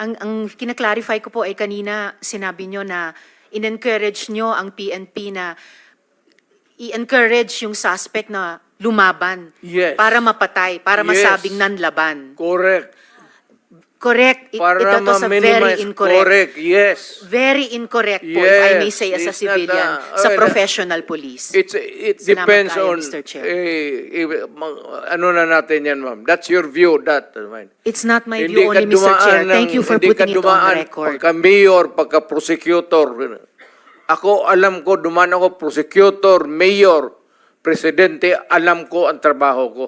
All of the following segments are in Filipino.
Ang kina-clarify ko po ay kanina sinabi nyo na in-encourage nyo ang PNP na i-encourage yung suspect na lumaban Yes. para mapatay, para Yes. masabing nanlaban. Correct. Correct. Para Ito to sa very ma-minimize. incorrect. Correct, yes. Very incorrect po, if I may Yes, say as a it's not civilian, a- sa okay, professional police. It Salamat depends kayo, on, Mr. Chair. ano na natin yan, ma'am. That's your view, that. Mine. It's not my Hindi view ka only, Mr. dumaan Chair. ng- Thank you for hindi ka putting it on dumaan record. Pagka-mayor, pagka-prosecutor. Ako, alam ko, dumaan ako, prosecutor, mayor, presidente, alam ko ang trabaho ko.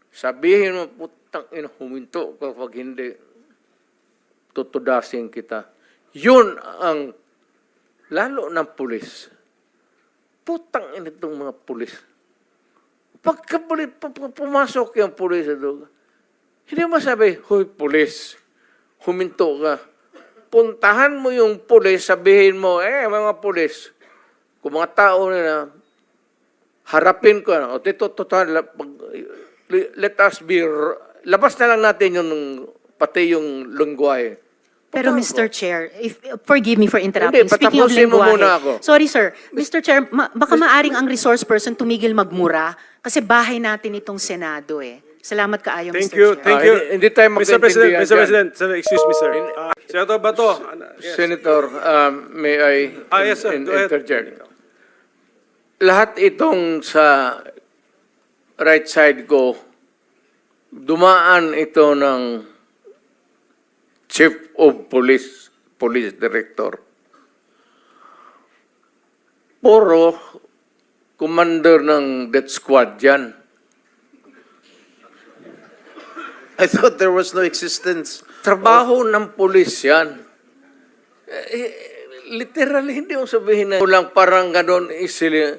Sabihin mo, putang ina, huminto kapag hindi, tutudasin kita. Yun ang, lalo ng pulis. Putang ina itong mga pulis. Pagka pumasok yung pulis sa doon, hindi mo sabi, hoy pulis, huminto ka. Puntahan mo yung pulis, sabihin mo, mga pulis, kung mga tao na harapin ko, o tito, let us be, labas na lang natin yung, pati yung lungwahe. Pero Puntahan Mr. ko. Chair, forgive me for interrupting. Hindi, Speaking of patapusin mo lengguwahe. muna ako. Sorry sir, Mr. Chair, baka maaring ang resource person tumigil magmura kasi bahay natin itong Senado eh. Salamat kaayo, Thank Mr. you, Chair. thank you. Hindi tayo Mr. President, magkaintindihan Mr. dyan. President, sir, excuse me, sir. Senator Bato. Yes. Senator, may I Yes, sir. Go ahead. interject? Lahat itong sa right side ko, dumaan ito ng Chief of Police Director. Puro commander ng death squad yan. I thought there was no existence. Trabaho ng pulis yan. Literally, hindi mo sabihin na lang parang ganon sila.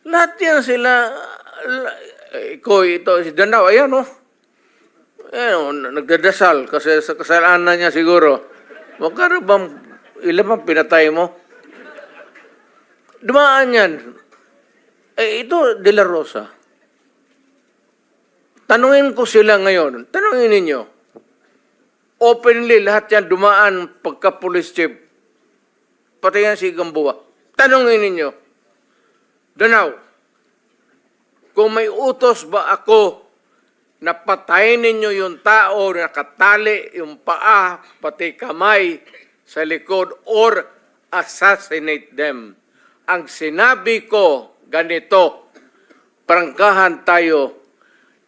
Lahat yan sila, ito, si Danao, ayan o. Nagdadasal kasi sa kasalanan niya siguro. Magkano bang, ilan bang pinatay mo? Dumaan yan. Ito, De La Rosa. Tanungin ko sila ngayon. Tanungin ninyo. Openly, lahat yan dumaan pagka-police chief. Pati yan si Gamboa. Tanungin ninyo. Danao, kung may utos ba ako na patayin ninyo yung tao na nakatali yung paa, pati kamay sa likod, or assassinate them. Ang sinabi ko, ganito, prangkahan tayo,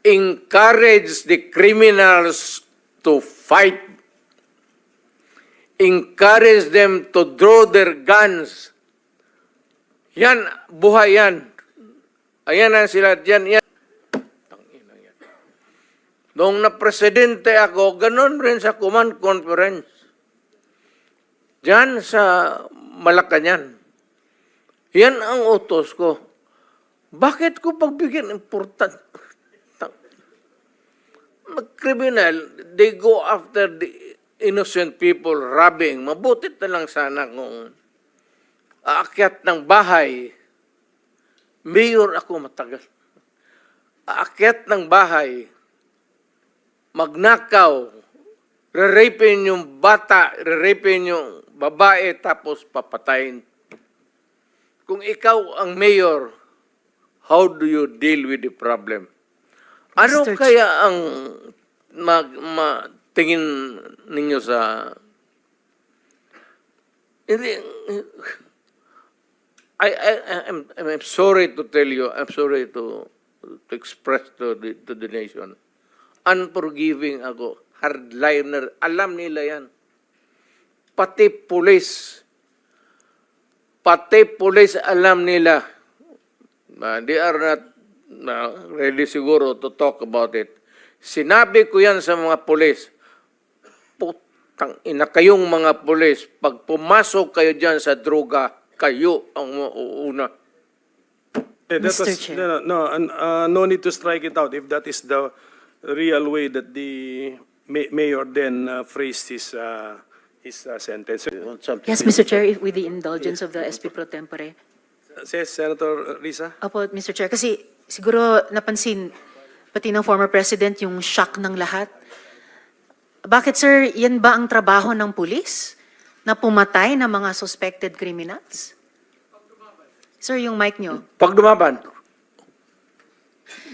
encourage the criminals to fight. Encourage them to draw their guns. Yan, buhay yan. Ayan na sila, yan. Noong na-presidente ako, ganon rin sa command conference. Diyan sa Malacanang. Yan ang utos ko. Bakit ko pagbigyan important? Mag-criminal, they go after the innocent people robbing. Mabutit na lang sana kung aakyat ng bahay. Mayor ako matagal. Aakyat ng bahay, magnakaw, re-rapin yung bata, re-rapin yung babae, tapos papatayin. Kung ikaw ang mayor, how do you deal with the problem? Ano Mr. kaya ang tingin ninyo sa... Hindi, I'm sorry to tell you, I'm sorry to express to the nation. Unforgiving ako, hardliner, alam nila yan. Pati pulis alam nila. They are not ready siguro to talk about it. Sinabi ko yan sa mga pulis, putang ina kayong mga pulis, pag pumasok kayo dyan sa droga, kayo ang mauuna. Mr. Chair. No need to strike it out if that is the real way that the mayor then phrased his sentence. Yes, Mr. Chair, with the indulgence of the SP Pro Tempore. Says Senator Risa. Opo, Mr. Chair, kasi siguro napansin, pati ng former president, yung shock ng lahat. Bakit sir, yan ba ang trabaho ng pulis? Na pumatay ng mga suspected criminals? Sir, yung mic nyo. Pag dumaban.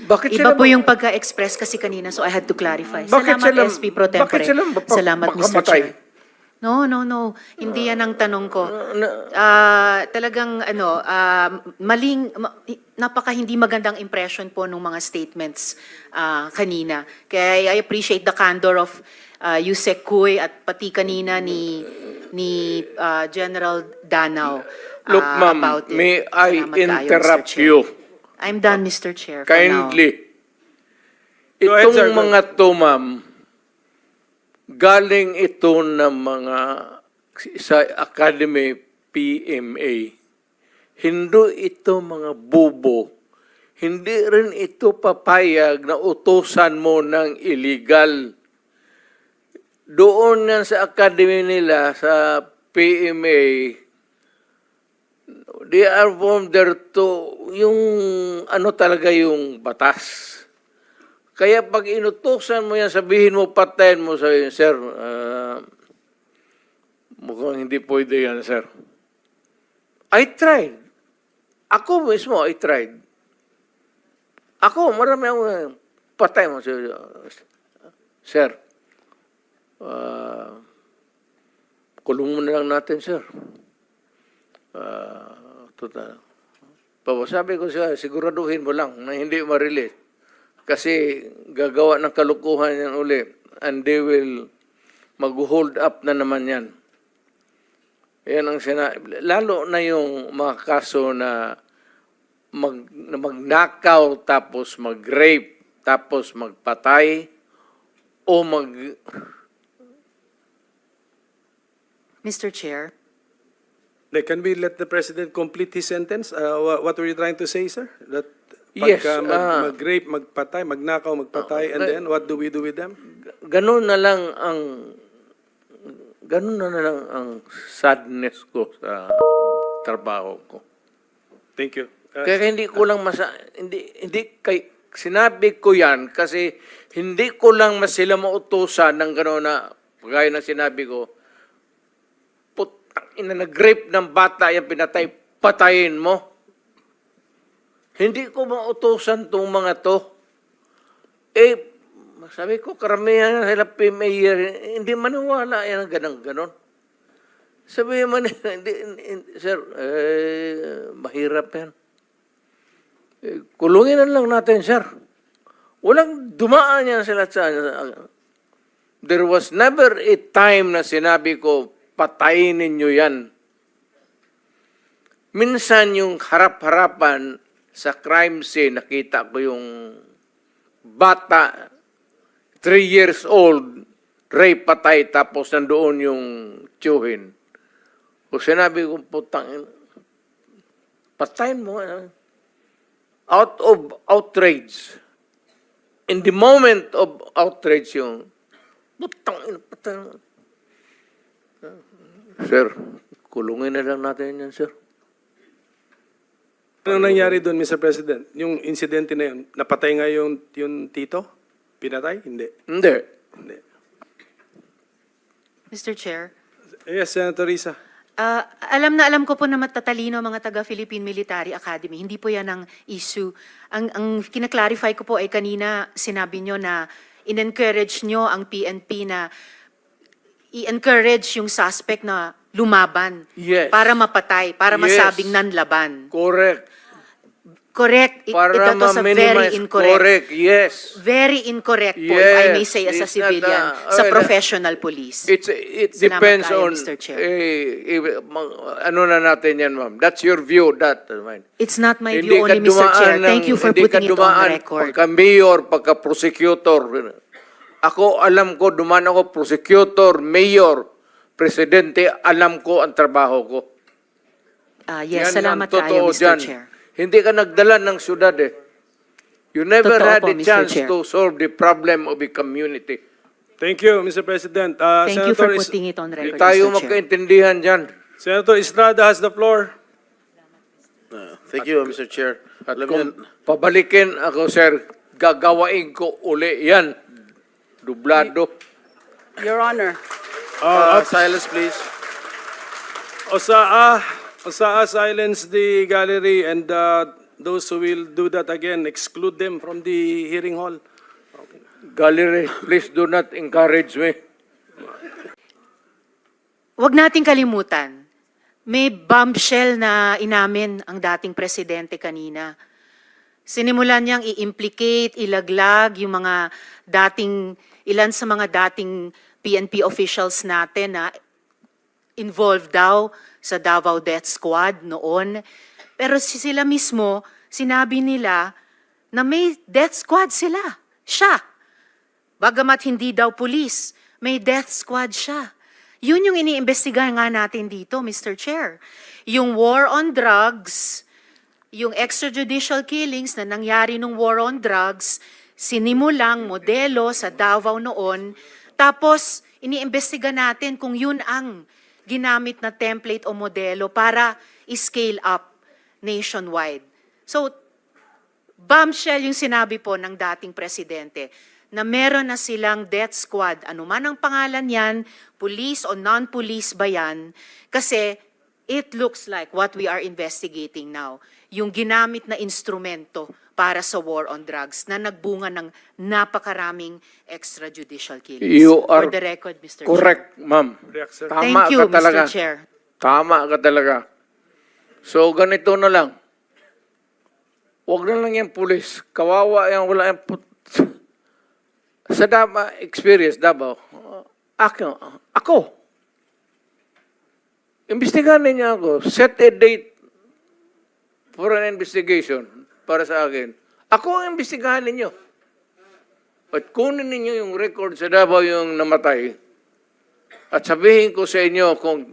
Bakit Iba sila po yung pagka-express kasi kanina, so I had to clarify. Bakit Salamat, sila- SP Pro Tempore. bakit sila Salamat, Mr. makamatay? Chair. No. Hindi yan ang tanong ko. Talagang napaka hindi magandang impression po ng mga statements kanina. Kaya I appreciate the candor of Yusek Kuy at pati kanina ni General Danao Look, ma'am, about it. may I Salamat kayo, Mr. interrupt Chair. you I'm done, Mr. Chair, for now. kindly? Go ahead, sir. Itong mga to, ma'am, galing ito ng mga sa Academy PMA. Hindi ito mga bubo. Hindi rin ito papayag na utusan mo ng illegal. Doon yan sa academy nila, sa PMA, they are from there to, yung ano talaga yung batas. Kaya pag inutusan mo yan, sabihin mo, patayin mo, sabihin, sir, mukhang hindi pwede yan, sir. I tried. Ako mismo, I tried. Ako, marami ako, patay mo, sir. Kulong mo na lang natin, sir. Total. Sabi ko siya, siguraduhin mo lang na hindi ma-release. Kasi gagawa ng kalukuhan yan uli. And they will mag-hold up na naman yan. Yan ang lalo na yung mga kaso na magnakaw, tapos mag-rape, tapos magpatay, o Mr. Chair. Can we let the President complete his sentence? What were you trying to say, sir? That Yes, pagka mag-rape, magpatay, magnakaw, magpatay, and then what do we do with them? ganun na lang ang sadness ko sa trabaho ko. Thank you. Kaya hindi ko lang sinabi ko yan kasi hindi ko lang sila mautusan ng gano'n na gaya ng sinabi ko, nag-rape ng bata, yan pinatay, patayin mo. Hindi ko mautusan tong mga to. Sabi ko, karamihan sila PMA, hindi maniwala yan ang ganon. Sabi man, sir, mahirap yan. Kulungin na lang natin, sir. Walang dumaan yan sila sa... There was never a time na sinabi ko, patayin ninyo yan. Minsan yung harap-harapan sa crime scene, nakita ko yung bata, 3 years old, rape, patay, tapos nandoon yung tiyuhin. O sinabi ko, putang, patayin mo. Out of outrage. In the moment of outrage yung, putang, patayin mo. Sir, kulungin na lang natin yan, sir. Ano nangyari doon, Mr. President? Yung insidente na yun, napatay nga yung tito? Pinatay? Hindi. Hindi. Hindi. Mr. Chair. Yes, Senator Risa. Alam na alam ko po na matatalino mga taga-Philippine Military Academy. Hindi po yan ang issue. Ang kinaklarify ko po ay kanina sinabi nyo na in-encourage nyo ang PNP na i-encourage yung suspect na lumaban. Yes. Para mapatay, para Yes. masabing nanlaban. Correct. Correct. Para That was a very ma-minimize. incorrect. Correct, yes. Very incorrect po, if I may Yes, say as a it's not, civilian, sa professional police. It Salamat depends kayo, on, Mr. Chair. ano na natin yan, ma'am. That's your view, that. Mine. It's not my view only, Mr. Chair. Thank you for putting it on record. Pagka-mayor, pagka-prosecutor. Ako, alam ko, dumaan ako, prosecutor, mayor, presidente, alam ko ang trabaho ko. Yes, Yan salamat ang kayo, totoo Mr. dyan. Chair. Hindi ka nagdala ng syudad eh. You never Totoo had po, a Mr. chance Chair. to solve the problem of a community. Thank you, Mr. President. Thank you for Senator putting it on Hindi record, tayo Mr. Chair. magkaintindihan dyan. Senator Estrada has the floor. Thank you, Mr. Chair. At Alam kung niyo, pabalikin ako, sir, gagawain ko uli yan. Dublado. Your Honor. Silence, please. Osaa, silence the gallery, and those who will do that again, exclude them from the hearing hall. Gallery, please do not encourage me. Huwag nating kalimutan, may bombshell na inamin ang dating presidente kanina. Sinimulan niyang i-implicate, ilaglag yung mga ilan sa mga dating PNP officials natin na involved daw sa Davao Death Squad noon. Pero sila mismo, sinabi nila na may death squad sila. Siya. Bagamat hindi daw pulis, may death squad siya. Yun yung iniimbestigahan nga natin dito, Mr. Chair. Yung war on drugs, yung extrajudicial killings na nangyari nung war on drugs, sinimulang modelo sa Davao noon, tapos iniimbestiga natin kung yun ang ginamit na template o modelo para i-scale up nationwide. So, bombshell yung sinabi po ng dating presidente na meron na silang death squad, anuman ang pangalan yan, police o non-police ba yan, kasi it looks like what we are investigating now, yung ginamit na instrumento para sa war on drugs na nagbunga ng napakaraming extrajudicial killings. You are For the record, Mr. correct, ma'am. React, sir. Chair. Thank you, ka talaga. Mr. Chair. Tama ka talaga. So, ganito na lang. Huwag na lang yung pulis. Kawawa yan, wala yung sa experience, Davao, ako. Imbestigahan ninyo ako. Set a date for an investigation para sa akin. Ako ang imbestigahan ninyo. At kunin ninyo yung record sa Davao yung namatay. At sabihin ko sa inyo kung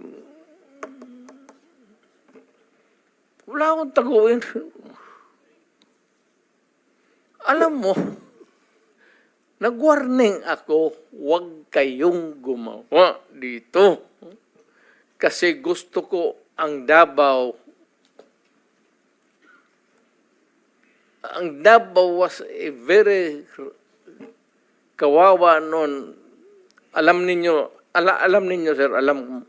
wala akong taguin. Alam mo, nag-warning ako, huwag kayong gumawa dito. Kasi gusto ko ang Davao was a very kawawa noon. Alam ninyo sir, alam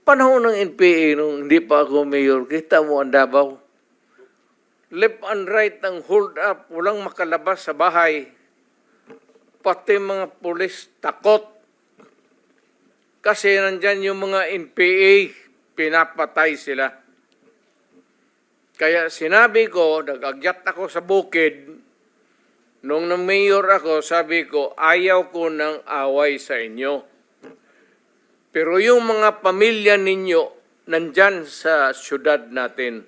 panahon ng NPA nung hindi pa ako mayor, kita mo ang Davao. Left and right ang hold up, walang makalabas sa bahay. Pati mga pulis takot. Kasi nandyan yung mga NPA, pinapatay sila. Kaya sinabi ko, nag-agyat ako sa bukid, nung na-mayor ako, sabi ko, ayaw ko ng away sa inyo. Pero yung mga pamilya ninyo, nandyan sa syudad natin,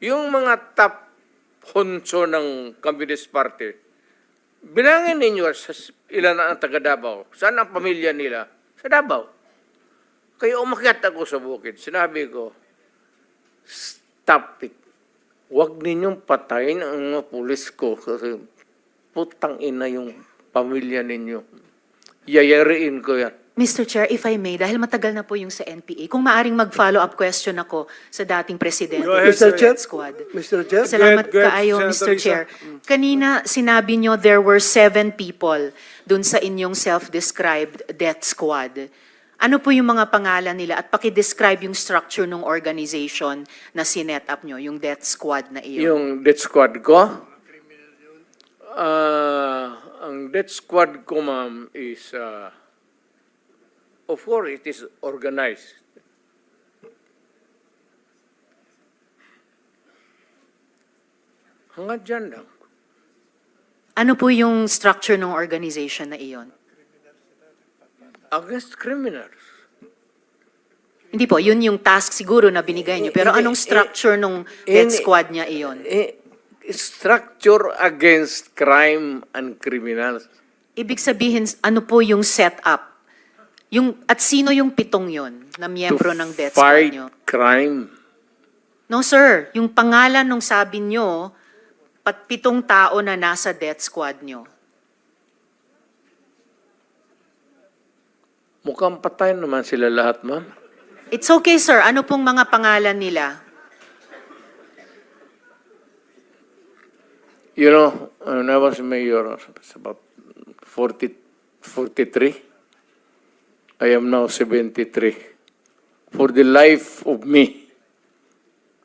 yung mga top honso ng Communist Party, bilangin ninyo ilan ang taga Davao. Saan ang pamilya nila? Sa Davao. Kaya umakyat ako sa bukid. Sinabi ko, stop it. Huwag ninyong patayin ang mga pulis ko kasi putang ina yung pamilya ninyo. Yayariin ko yan. Mr. Chair, if I may, dahil matagal na po yung sa NPA, kung maaring mag-follow-up question ako sa dating presidente Go ahead, ng sir. Death Squad. Mr. Chair? Salamat Go ahead, kaayo, Senator Mr. Risa. Chair. Kanina, sinabi nyo there were 7 people dun sa inyong self-described death squad. Ano po yung mga pangalan nila at paki-describe yung structure ng organization na sinet up nyo, yung death squad na iyon? Yung death squad ko, ang death squad ko, ma'am, is, of course, it is organized. Hanggang dyan lang. Ano po yung structure ng organization na iyon? Against criminals. Hindi po, yun yung task siguro na binigay nyo. Pero anong structure ng death squad niya iyon? Structure against crime and criminals. Ibig sabihin, ano po yung setup? At sino yung 7 yon na miyembro ng death squad Fight nyo? crime. No sir, yung pangalan nung sabi nyo, 7 tao na nasa death squad nyo. Mukhang patay naman sila lahat, ma'am. It's okay sir, ano pong mga pangalan nila? You know, when I was mayor, it's about 43. I am now 73. For the life of me,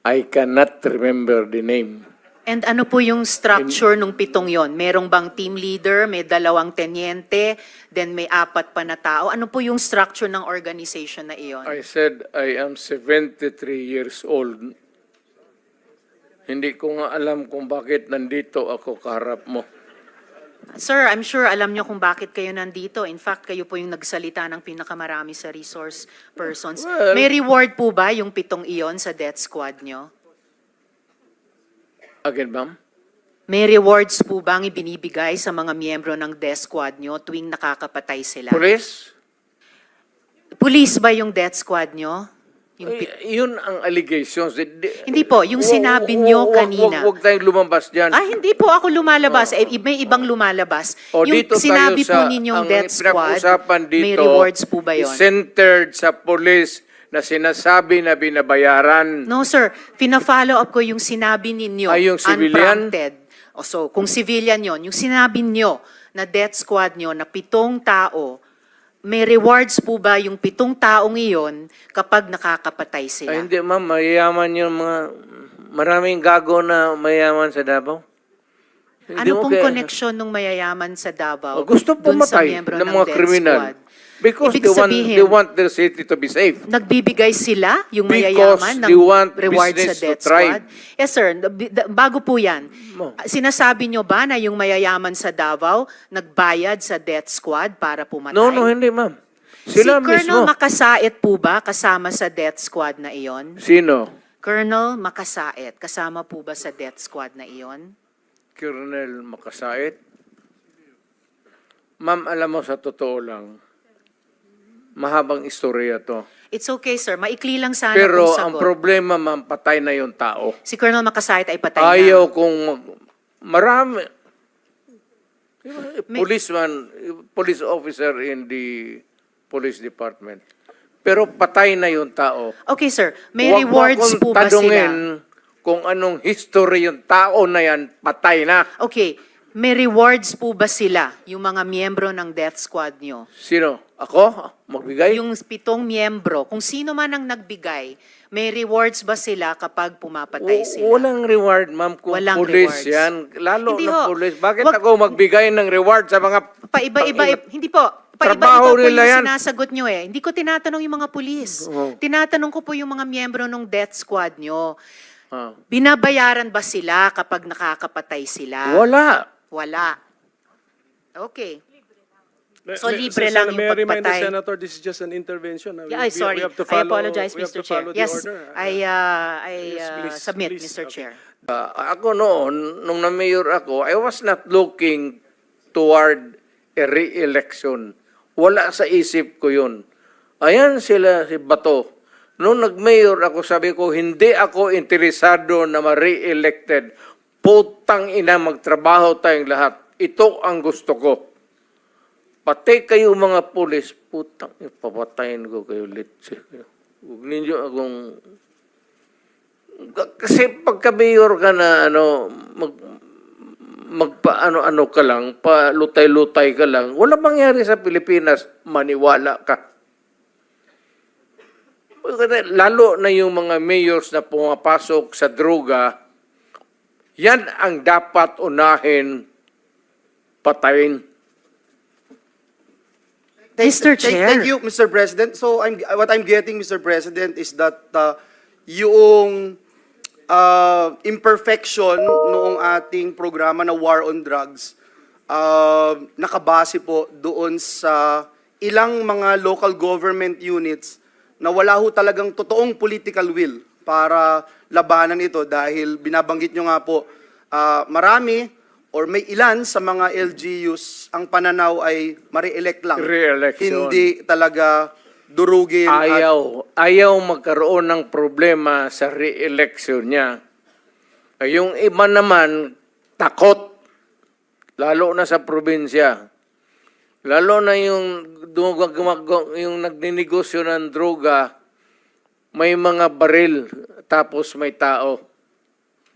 I cannot remember the name. And ano po yung structure nung 7 yon? Merong bang team leader, may 2 tenyente, then may 4 pa na tao? Ano po yung structure ng organization na iyon? I said I am 73 years old. Hindi ko nga alam kung bakit nandito ako kaharap mo. Sir, I'm sure alam nyo kung bakit kayo nandito. In fact, kayo po yung nagsalita ng pinakamarami sa resource persons. Well- May reward po ba yung 7 iyon sa death squad nyo? Again, ma'am? May rewards po bang ibinibigay sa mga miyembro ng death squad nyo tuwing nakakapatay sila? Police? Police ba yung death squad nyo? Yung Yun ang allegations. Hindi po, yung sinabi nyo kanina. Huwag tayong lumabas dyan. Hindi po ako lumalabas. May ibang lumalabas. O Yung dito sinabi tayo po ninyong death squad, pinag-usapan dito, may rewards po ba yun? is centered sa police na sinasabi na binabayaran. No, sir. Pina-follow up ko yung sinabi ninyo. Ay, yung civilian? Unprompted. So, kung civilian yon, yung sinabi nyo na death squad nyo na 7 tao, may rewards po ba yung 7 taong iyon kapag nakakapatay sila? Ay, hindi, ma'am. Mayayaman yung mga... Maraming gago na mayayaman sa Davao. Hindi Ano mo pong kaya- koneksyon ng mayayaman sa Davao? Gusto dun sa pumatay miyembro ng mga death kriminal. squad? Because Ibig sabihin, they want their city to be safe. nagbibigay sila, yung Because mayayaman, they ng want reward sa business to death thrive. squad? Yes, sir. Bago po yan, Mo. sinasabi nyo ba na yung mayayaman sa Davao nagbayad sa death squad para pumatay? No, hindi, ma'am. Si Sila Colonel mismo. Makasait po ba kasama sa death squad na iyon? Sino? Colonel Makasait, kasama po ba sa death squad na iyon? Colonel Makasait? Ma'am, alam mo, sa totoo lang, mahabang istorya to. It's okay, sir. Maikli lang sana Pero kung ang sagot. problema, ma'am, patay na yung tao. Si Colonel Makasait ay patay na. Ayaw kung marami. May- Police officer in the police department. Pero patay na yung tao. Okay, sir. May Huwag mo rewards akong po ba tanungin sila? kung anong history yung tao na yan, patay na. Okay. May rewards po ba sila, yung mga miyembro ng death squad nyo? Sino? Ako? Magbigay? Yung 7 miyembro, kung sino man ang nagbigay, may rewards ba sila kapag pumapatay sila? Walang reward, ma'am, kung Walang police rewards. yan. Lalo Hindi na ho. police. Bakit Wag- ako magbigay ng reward sa mga... Paiba-iba, hindi po. Trabaho Paiba-iba po nila yung yan. sinasagot nyo eh. Hindi ko tinatanong yung mga pulis. Oo. Tinatanong ko po yung mga miyembro ng death squad nyo. Ah. Binabayaran ba sila kapag nakakapatay sila? Wala. Wala. Okay. So, May- libre Sen- lang yung may I remind the pagpatay. Senator, this is just an intervention. Yeah, sorry. We have to I follow, apologize, we have Mr. to Chair. follow the Yes, order. I Yes, please, submit, please. Mr. Okay. Chair. Ako noon, nung na-mayor ako, I was not looking toward a re-election. Wala sa isip ko yun. Ayan sila, si Bato. Nung nag-mayor ako, sabi ko, hindi ako interesado na ma-re-elected. Putang ina, magtrabaho tayong lahat. Ito ang gusto ko. Pati kayo mga pulis, putang, papatayin ko kayo litsi. Huwag ninyo akong... Kasi pagka-mayor ka na, magpa-ano-ano ka lang, pa-lutay-lutay ka lang, wala mangyari sa Pilipinas, maniwala ka. Lalo na yung mga mayors na pumapasok sa droga, yan ang dapat unahin patayin. Mr. Chair. Thank you, Mr. President. So what I'm getting, Mr. President, is that yung imperfection noong ating programa na War on Drugs, nakabase po doon sa ilang mga local government units na wala ho talagang totoong political will para labanan ito dahil binabanggit nyo nga po, marami or may ilan sa mga LGUs ang pananaw ay ma-re-elect lang. Re-election. Hindi talaga durugin. Ayaw magkaroon ng problema sa re-election niya. Yung iba naman, takot. Lalo na sa probinsya. Lalo na yung nagninegosyo ng droga, may mga baril, tapos may tao.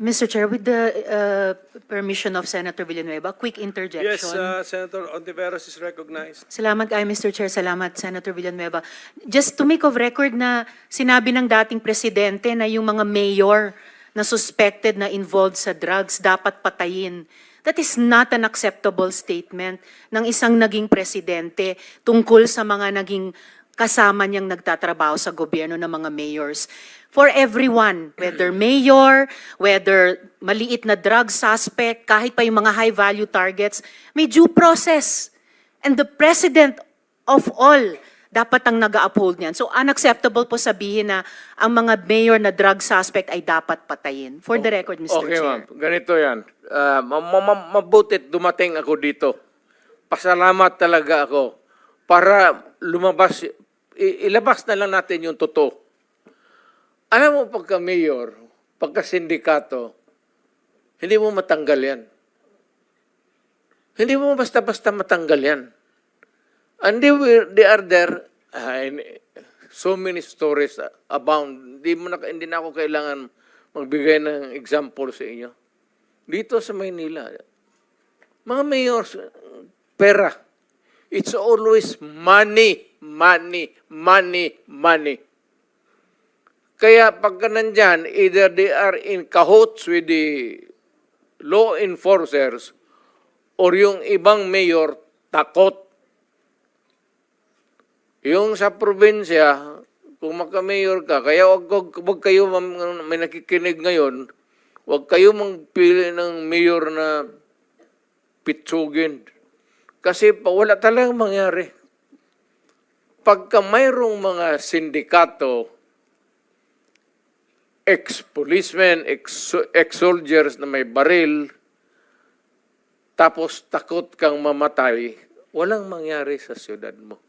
Mr. Chair, with the permission of Senator Villanueva, quick interjection. Yes, Senator Ontiveros is recognized. Salamat kayo, Mr. Chair. Salamat, Senator Villanueva. Just to make of record na sinabi ng dating presidente na yung mga mayor na suspected na involved sa drugs dapat patayin. That is not an acceptable statement ng isang naging presidente tungkol sa mga naging kasama niyang nagtatrabaho sa gobyerno ng mga mayors. For everyone, whether mayor, whether maliit na drug suspect, kahit pa yung mga high-value targets, may due process. And the president of all, dapat ang nag-uphold niyan. So unacceptable po sabihin na ang mga mayor na drug suspect ay dapat patayin. For the record, Mr. Okay, Chair. ma'am. Ganito yan. Mabutit dumating ako dito. Pasalamat talaga ako para lumabas, ilabas na lang natin yung totoo. Alam mo, pagka mayor, pagka sindikato, hindi mo matanggal yan. Hindi mo basta-basta matanggal yan. And they are there, so many stories abound. Hindi na ako kailangan magbigay ng example sa inyo. Dito sa Maynila, mga mayors, pera. It's always money, money, money, money. Kaya pagka nandyan, either they are in cahoots with the law enforcers or yung ibang mayor takot. Yung sa probinsya, kung magka-mayor ka, kaya wag kayo, may nakikinig ngayon, wag kayo magpili ng mayor na pitsugin. Kasi wala talagang mangyari. Pagka mayroong mga sindikato, ex-policemen, ex-soldiers na may baril, tapos takot kang mamatay, walang mangyari sa siyudad mo.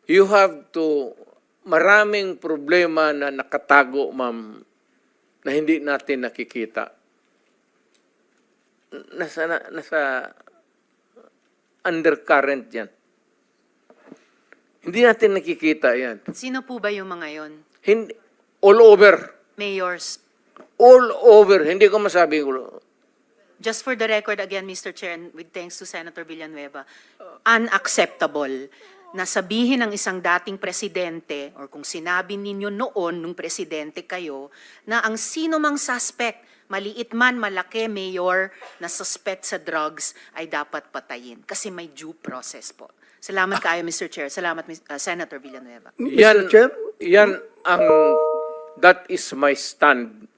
You have to, maraming problema na nakatago, ma'am, na hindi natin nakikita. Nasa undercurrent yan. Hindi natin nakikita yan. Sino po ba yung mga yon? Hindi, all over. Mayors. All over. Hindi ko masabi. Just for the record again, Mr. Chair, and with thanks to Senator Villanueva, unacceptable na sabihin ng isang dating presidente or kung sinabi ninyo noon nung presidente kayo na ang sino mang suspect, maliit man, malaki, mayor na suspect sa drugs ay dapat patayin kasi may due process po. Salamat kayo, Mr. Chair. Salamat, Senator Villanueva. Yan, Mr. Chair? yan that is my stand.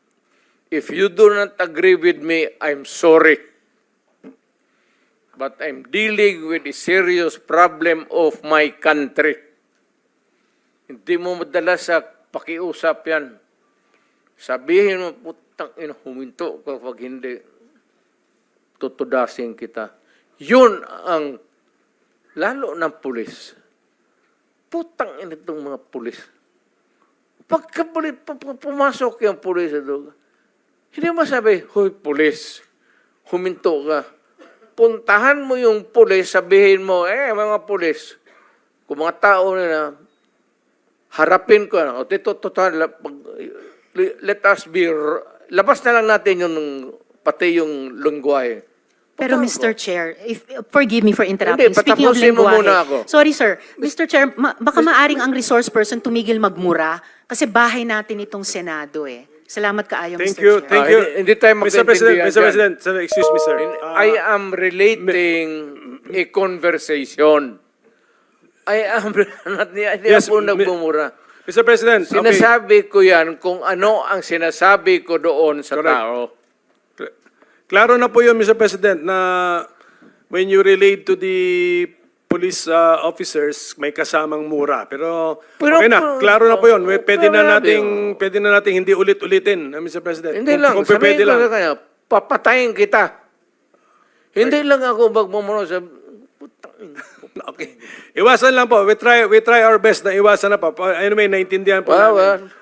If you do not agree with me, I'm sorry. But I'm dealing with a serious problem of my country. Hindi mo madala sa pakiusap yan. Sabihin mo, putang ina, huminto ka pag hindi. Tutudasin kita. Yun ang, lalo ng pulis. Putang ina itong mga pulis. Pagka pumasok yung pulis, hindi mo sabi, hoy pulis, huminto ka. Puntahan mo yung pulis, sabihin mo, mga pulis, kung mga tao na harapin ko, o total, let us be, labas na lang natin yung, pati yung lungguay. Pero Mr. Chair, forgive me for interrupting. Hindi, Speaking of patapusin mo lengguwahe. muna ako. Sorry sir, Mr. Chair, baka maaring ang resource person tumigil magmura kasi bahay natin itong Senado eh. Salamat kaayo, Thank Mr. you, Chair. thank you. Hindi tayo Mr. President, magkaintindihan Mr. dyan. President, sir, excuse me, sir. I am relating a conversation. I am, hindi Yes, ako nagmumura. Mr. President, okay. Sinasabi ko yan kung ano ang sinasabi ko doon sa Correct. tao. Klaro na po yun, Mr. President, na when you relate to the police officers, may kasamang mura. Pero okay na, klaro na po yun. Pwede na nating hindi ulit-ulitin, Mr. President. Hindi lang, Kung pwede sabihin ko lang. sa kanya, papatayin kita. Hindi lang ako magmumura sa... Okay. Iwasan lang po. We try our best na iwasan na po. Anyway, naintindihan po namin.